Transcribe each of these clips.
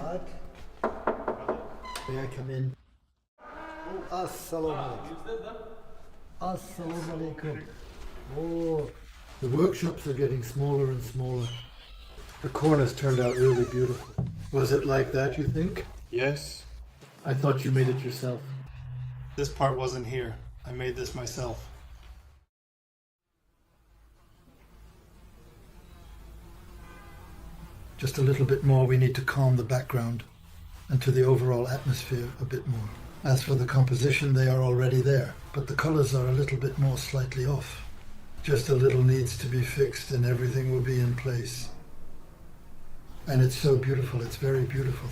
Art. May I come in? Assalamu alaikum. Assalamu alaikum. Oh, the workshops are getting smaller and smaller. The cornice turned out really beautiful. Was it like that, you think? Yes. I thought you made it yourself. This part wasn't here. I made this myself. Just a little bit more, we need to calm the background and to the overall atmosphere a bit more. As for the composition, they are already there, but the colors are a little bit more slightly off. Just a little needs to be fixed and everything will be in place. And it's so beautiful, it's very beautiful.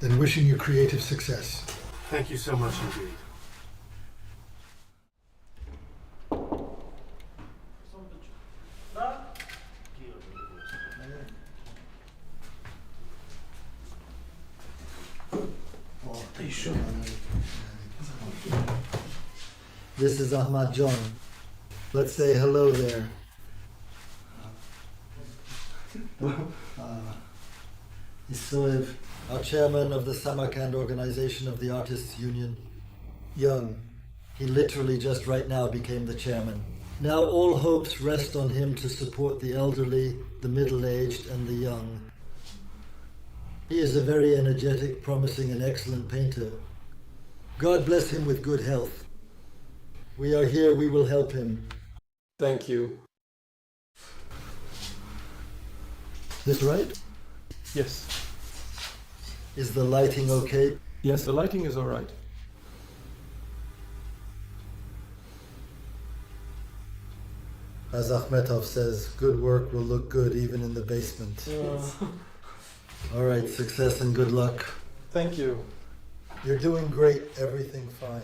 Then wishing you creative success. Thank you so much indeed. This is Ahmad John. Let's say hello there. Isaev, our chairman of the Samarkand organization of the Artists Union. Young. He literally just right now became the chairman. Now all hopes rest on him to support the elderly, the middle-aged, and the young. He is a very energetic, promising, and excellent painter. God bless him with good health. We are here, we will help him. Thank you. This right? Yes. Is the lighting okay? Yes, the lighting is all right. As Akhmetov says, good work will look good even in the basement. All right, success and good luck. Thank you. You're doing great, everything fine.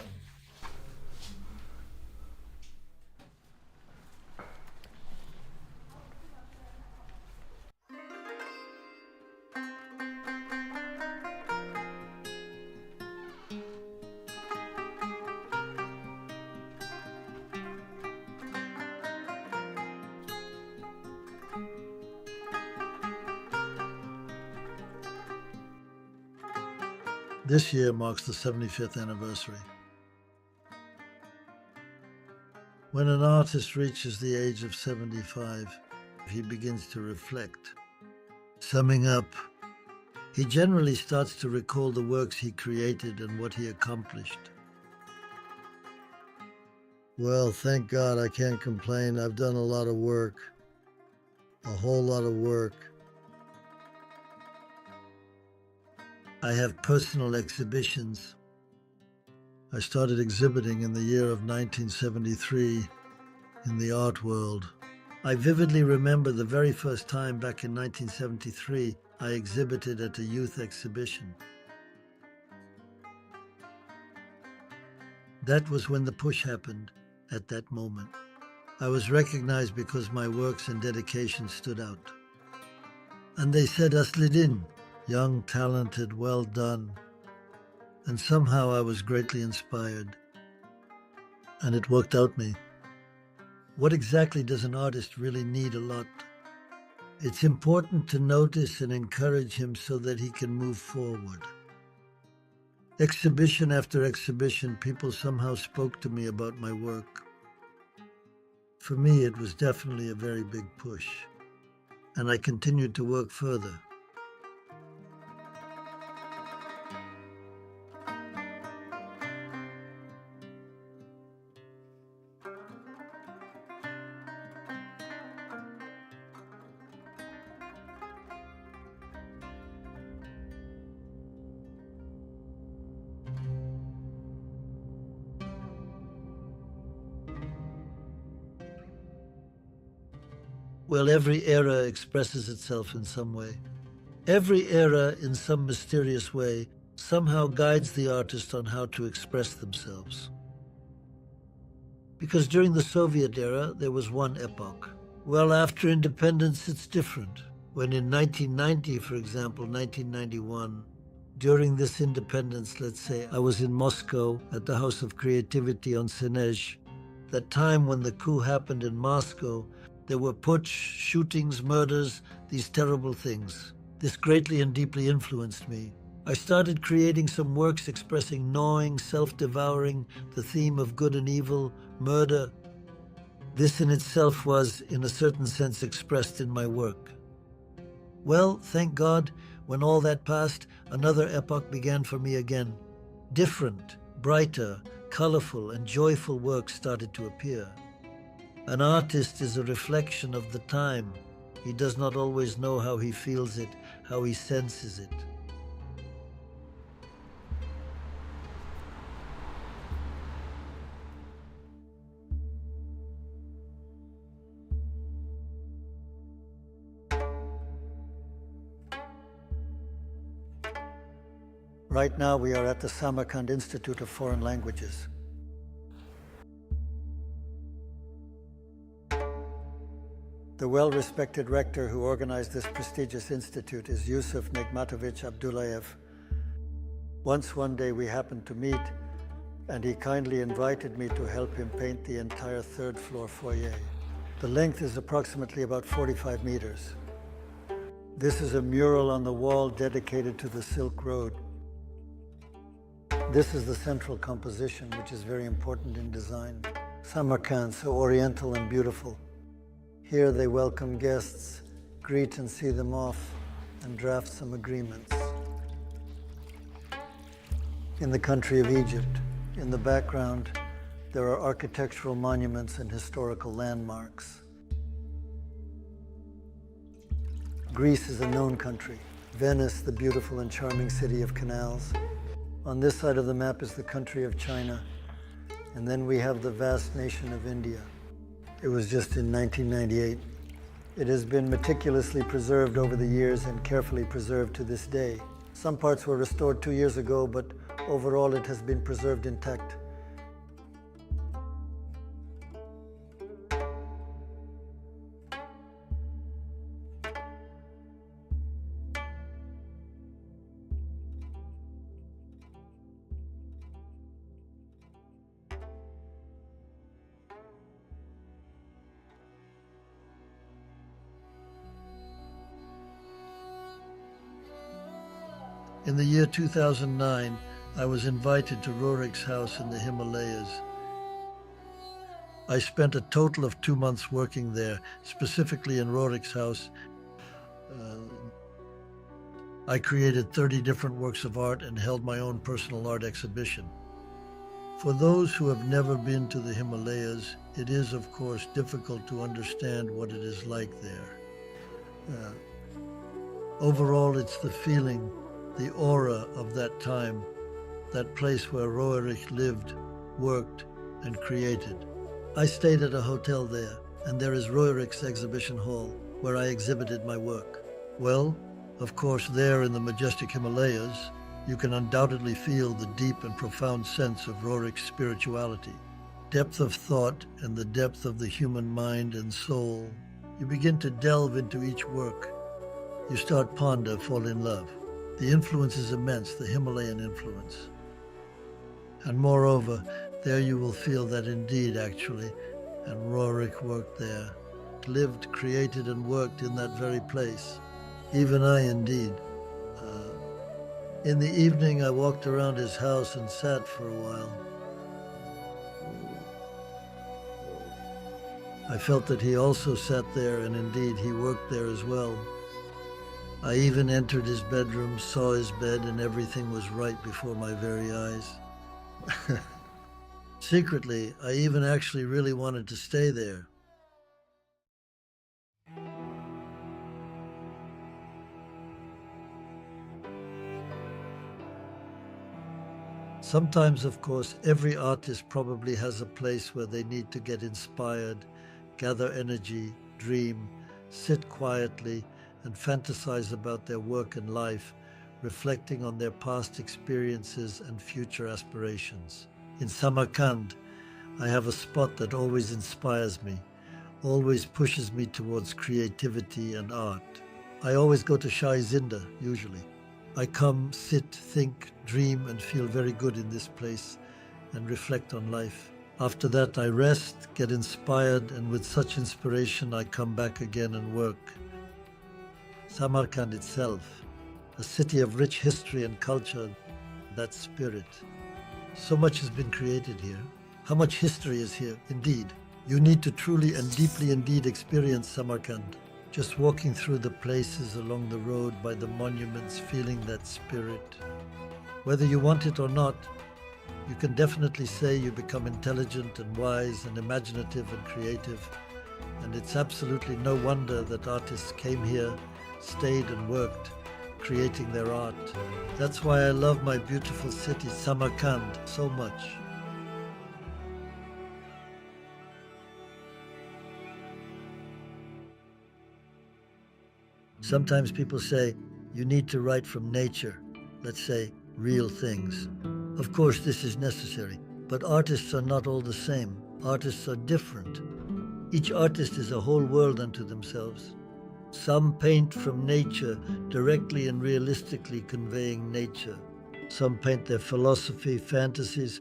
This year marks the 75th anniversary. When an artist reaches the age of 75, he begins to reflect. Summing up, he generally starts to recall the works he created and what he accomplished. Well, thank God I can't complain. I've done a lot of work, a whole lot of work. I have personal exhibitions. I started exhibiting in the year of 1973 in the art world. I vividly remember the very first time back in 1973 I exhibited at a youth exhibition. That was when the push happened at that moment. I was recognized because my works and dedication stood out. And they said, Asliddin, young, talented, well done. And somehow I was greatly inspired. And it worked out me. What exactly does an artist really need a lot? It's important to notice and encourage him so that he can move forward. Exhibition after exhibition, people somehow spoke to me about my work. For me, it was definitely a very big push. And I continued to work further. Well, every era expresses itself in some way. Every era, in some mysterious way, somehow guides the artist on how to express themselves. Because during the Soviet era, there was one epoch. Well, after independence, it's different. When in 1990, for example, 1991, during this independence, let's say, I was in Moscow at the House of Creativity on Senezh. That time when the coup happened in Moscow, there were putsch, shootings, murders, these terrible things. This greatly and deeply influenced me. I started creating some works expressing gnawing, self-devouring, the theme of good and evil, murder. This in itself was, in a certain sense, expressed in my work. Well, thank God, when all that passed, another epoch began for me again. Different, brighter, colorful, and joyful works started to appear. An artist is a reflection of the time. He does not always know how he feels it, how he senses it. Right now we are at the Samarkand Institute of Foreign Languages. The well-respected rector who organized this prestigious institute is Yusuf Negmatovich Abdullayev. Once one day we happened to meet, and he kindly invited me to help him paint the entire third-floor foyer. The length is approximately about 45 meters. This is a mural on the wall dedicated to the Silk Road. This is the central composition, which is very important in design. Samarkand, so oriental and beautiful. Here they welcome guests, greet and see them off, and draft some agreements. In the country of Egypt, in the background, there are architectural monuments and historical landmarks. Greece is a known country. Venice, the beautiful and charming city of canals. On this side of the map is the country of China, and then we have the vast nation of India. It was just in 1998. It has been meticulously preserved over the years and carefully preserved to this day. Some parts were restored 2 years ago, but overall it has been preserved intact. In the year 2009, I was invited to Rorik's house in the Himalayas. I spent a total of 2 months working there, specifically in Rorik's house. I created 30 different works of art and held my own personal art exhibition. For those who have never been to the Himalayas, it is, of course, difficult to understand what it is like there. Overall, it's the feeling, the aura of that time, that place where Roerich lived, worked, and created. I stayed at a hotel there, and there is Roerich's exhibition hall, where I exhibited my work. Well, of course, there in the majestic Himalayas, you can undoubtedly feel the deep and profound sense of Roerich's spirituality, depth of thought, and the depth of the human mind and soul. You begin to delve into each work. You start ponder, fall in love. The influence is immense, the Himalayan influence. And moreover, there you will feel that indeed, actually, and Roerich worked there, lived, created, and worked in that very place. Even I, indeed. In the evening, I walked around his house and sat for a while. I felt that he also sat there, and indeed, he worked there as well. I even entered his bedroom, saw his bed, and everything was right before my very eyes. Secretly, I even actually really wanted to stay there. Sometimes, of course, every artist probably has a place where they need to get inspired, gather energy, dream, sit quietly, and fantasize about their work and life, reflecting on their past experiences and future aspirations. In Samarkand, I have a spot that always inspires me, always pushes me towards creativity and art. I always go to Shah Zinda, usually. I come, sit, think, dream, and feel very good in this place and reflect on life. After that, I rest, get inspired, and with such inspiration, I come back again and work. Samarkand itself, a city of rich history and culture, that spirit. So much has been created here. How much history is here, indeed. You need to truly and deeply indeed experience Samarkand. Just walking through the places along the road, by the monuments, feeling that spirit. Whether you want it or not, you can definitely say you become intelligent and wise and imaginative and creative. And it's absolutely no wonder that artists came here, stayed and worked, creating their art. That's why I love my beautiful city, Samarkand, so much. Sometimes people say, you need to write from nature, let's say, real things. Of course, this is necessary, but artists are not all the same. Artists are different. Each artist is a whole world unto themselves. Some paint from nature, directly and realistically conveying nature. Some paint their philosophy, fantasies.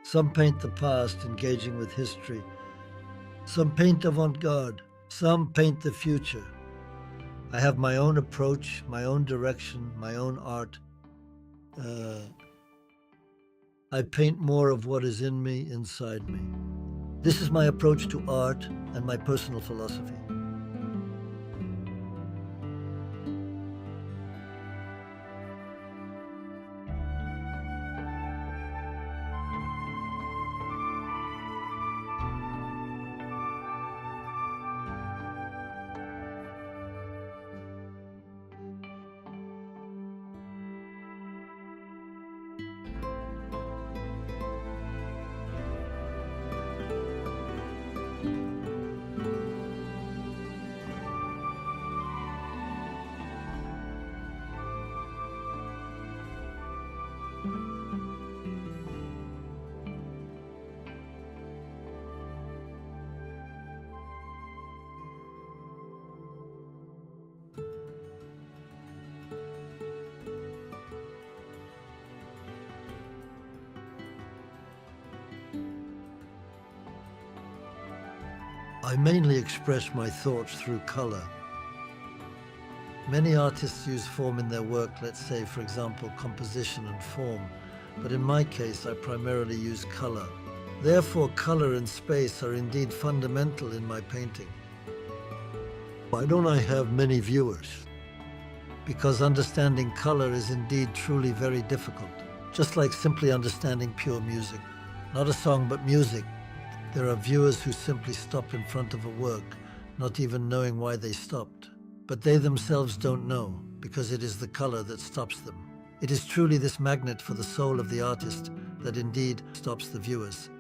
Some paint the past, engaging with history. Some paint avant-garde. Some paint the future. I have my own approach, my own direction, my own art. I paint more of what is in me, inside me. This is my approach to art and my personal philosophy. I mainly express my thoughts through color. Many artists use form in their work, let's say, for example, composition and form, but in my case, I primarily use color. Therefore, color and space are indeed fundamental in my painting. Why don't I have many viewers? Because understanding color is indeed truly very difficult, just like simply understanding pure music. Not a song, but music. There are viewers who simply stop in front of a work, not even knowing why they stopped. But they themselves don't know, because it is the color that stops them. It is truly this magnet for the soul of the artist that indeed stops the viewers.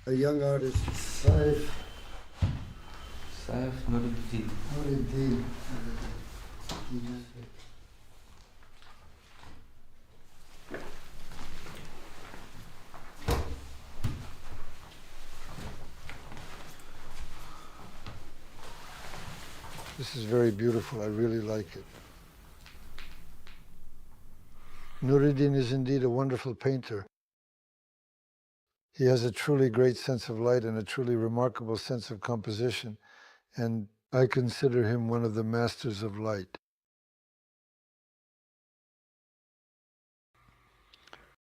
A young artist, Saif. Saif Nuruddin. This is very beautiful. I really like it. Nuruddin is indeed a wonderful painter. He has a truly great sense of light and a truly remarkable sense of composition, and I consider him one of the masters of light.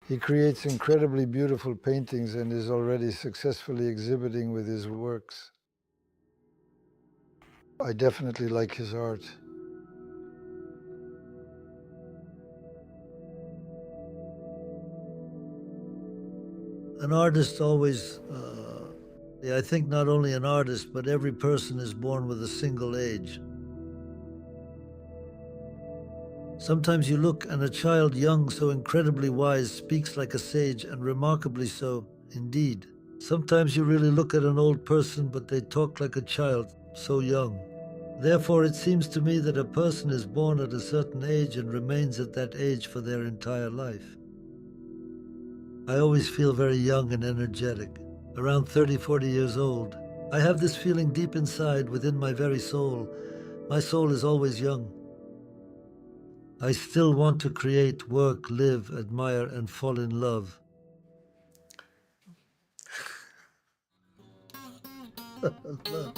He creates incredibly beautiful paintings and is already successfully exhibiting with his works. I definitely like his art. An artist always, I think not only an artist, but every person is born with a single age. Sometimes you look and a child young, so incredibly wise, speaks like a sage, and remarkably so, indeed. Sometimes you really look at an old person, but they talk like a child, so young. Therefore, it seems to me that a person is born at a certain age and remains at that age for their entire life. I always feel very young and energetic, around 30, 40 years old. I have this feeling deep inside, within my very soul. My soul is always young. I still want to create, work, live, admire, and fall in love. Love.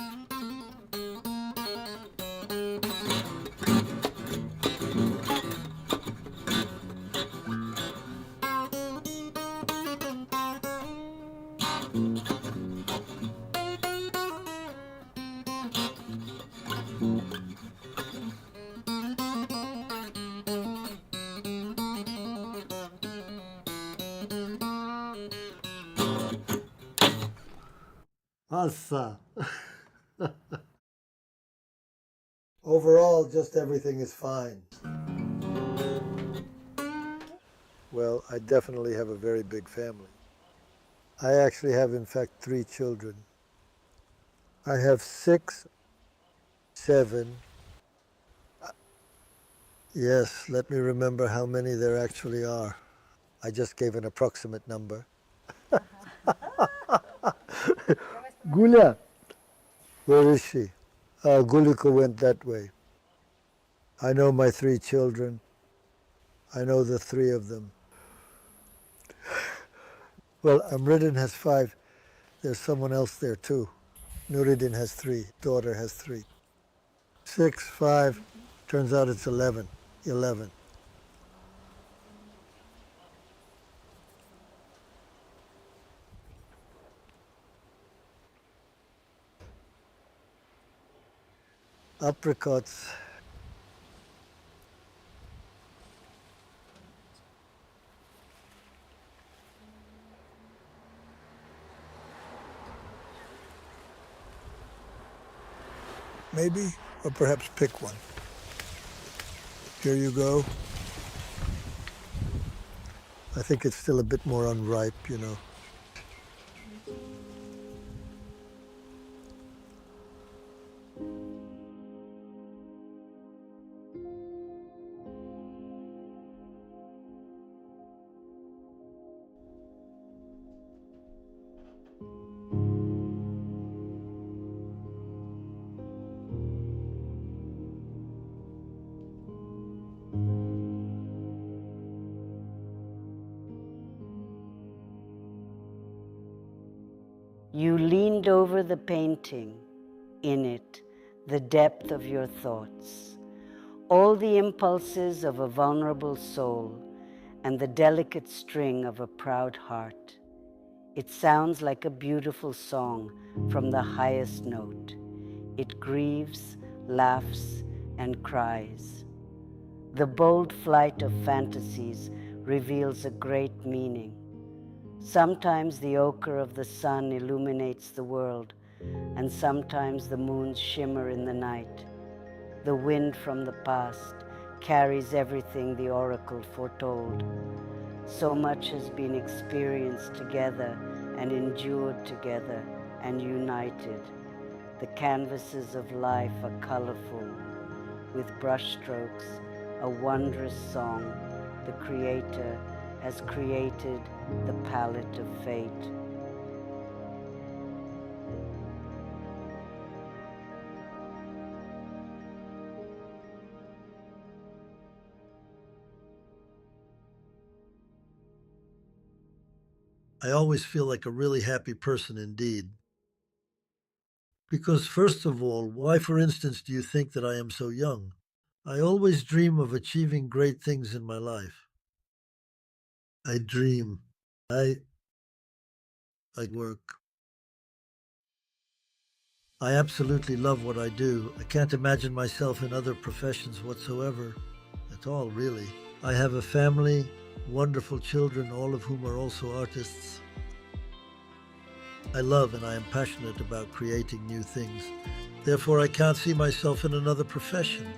Asa. Overall, just everything is fine. Well, I definitely have a very big family. I actually have, in fact, 3 children. I have 6, 7. Yes, let me remember how many there actually are. I just gave an approximate number. Gulya, where is she? Gulika went that way. I know my 3 children. I know the 3 of them. Well, Amridin has 5. There's someone else there too. Nuruddin has 3. Daughter has 3. 6, 5. Turns out it's 11. 11. Apricots. Maybe, or perhaps pick one. Here you go. I think it's still a bit more unripe, you know. You leaned over the painting, in it, the depth of your thoughts, all the impulses of a vulnerable soul and the delicate string of a proud heart. It sounds like a beautiful song from the highest note. It grieves, laughs, and cries. The bold flight of fantasies reveals a great meaning. Sometimes the ochre of the sun illuminates the world, and sometimes the moons shimmer in the night. The wind from the past carries everything the oracle foretold. So much has been experienced together and endured together and united. The canvases of life are colorful, with brushstrokes, a wondrous song. The Creator has created the palette of fate. I always feel like a really happy person indeed. Because first of all, why, for instance, do you think that I am so young? I always dream of achieving great things in my life. I dream. I work. I absolutely love what I do. I can't imagine myself in other professions whatsoever. At all, really. I have a family, wonderful children, all of whom are also artists. I love and I am passionate about creating new things. Therefore, I can't see myself in another profession.